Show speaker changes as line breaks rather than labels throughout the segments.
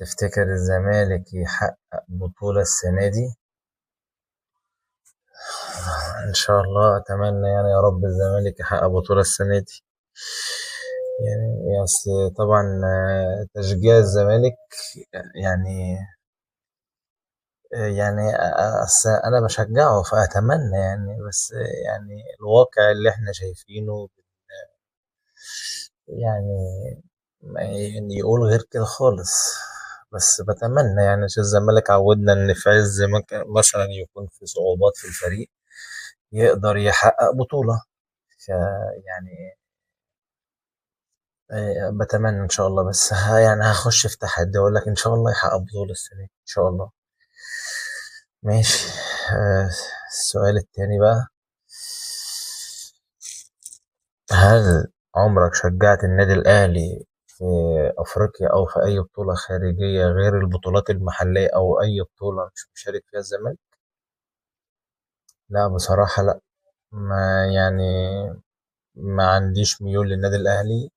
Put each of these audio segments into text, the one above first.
تفتكر الزمالك يحقق بطولة السنة دي؟ إن شاء الله أتمنى يعني يا رب الزمالك يحقق بطولة السنة دي. يعني طبعا تشجيع الزمالك يعني أصل أنا بشجعه فأتمنى يعني، بس يعني الواقع اللي إحنا شايفينه يعني يعني يقول غير كده خالص. بس بتمنى يعني عشان الزمالك عودنا ان في عز ما مثلا يكون في صعوبات في الفريق يقدر يحقق بطولة. يعني بتمنى ان شاء الله، بس يعني هخش في تحدي اقول لك ان شاء الله يحقق بطولة السنة دي ان شاء الله. ماشي. آه، السؤال التاني بقى، هل عمرك شجعت النادي الأهلي في أفريقيا أو في أي بطولة خارجية غير البطولات المحلية أو أي بطولة مش مشارك فيها الزمالك؟ لا بصراحة لا. ما يعني ما عنديش ميول للنادي الأهلي.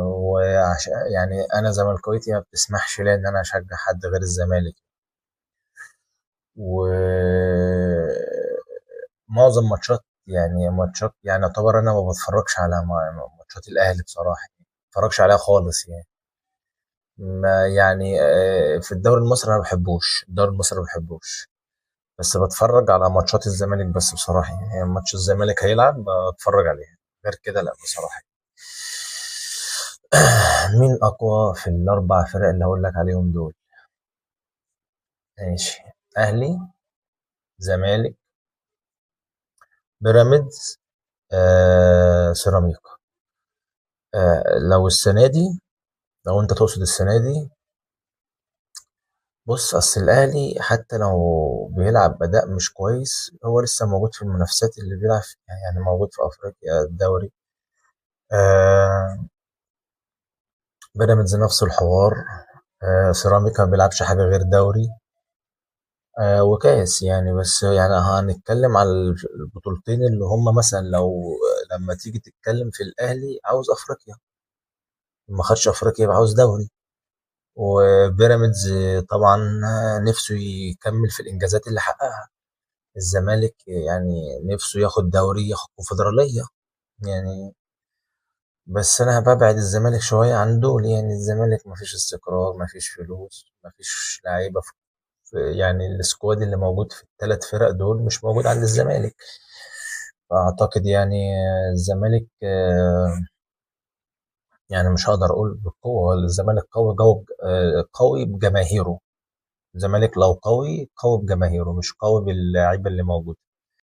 وعشان يعني أنا زملكاويتي ما بتسمحش لي إن أنا أشجع حد غير الزمالك. ومعظم ماتشات يعني يعتبر أنا ما بتفرجش على ماتشات الأهلي بصراحة، ما بتفرجش عليها خالص يعني. ما يعني في الدوري المصري انا ما بحبوش، الدوري المصري ما بحبوش، بس بتفرج على ماتشات الزمالك بس بصراحة يعني ماتش الزمالك هيلعب بتفرج عليه، غير كده لا بصراحة. مين أقوى في الأربع فرق اللي هقول لك عليهم دول؟ ماشي. أهلي، زمالك، بيراميدز، سيراميكا. لو السنة دي، لو أنت تقصد السنة دي، بص أصل الأهلي حتى لو بيلعب أداء مش كويس هو لسه موجود في المنافسات اللي بيلعب فيها، يعني موجود في أفريقيا الدوري. آه بيراميدز نفس الحوار. سيراميكا ما بيلعبش حاجة غير دوري وكاس يعني. بس يعني هنتكلم على البطولتين اللي هم مثلا لو لما تيجي تتكلم في الأهلي عاوز أفريقيا، ما خدش أفريقيا يبقى عاوز دوري. وبيراميدز طبعا نفسه يكمل في الإنجازات اللي حققها. الزمالك يعني نفسه ياخد دوري ياخد كونفدرالية يعني. بس انا ببعد الزمالك شوية عن دول، يعني الزمالك مفيش استقرار، مفيش فلوس، مفيش لعيبة يعني السكواد اللي موجود في الثلاث فرق دول مش موجود عند الزمالك. فاعتقد يعني الزمالك يعني مش هقدر اقول بقوة الزمالك قوي جو قوي بجماهيره. الزمالك لو قوي قوي بجماهيره مش قوي باللعيبة اللي موجودة.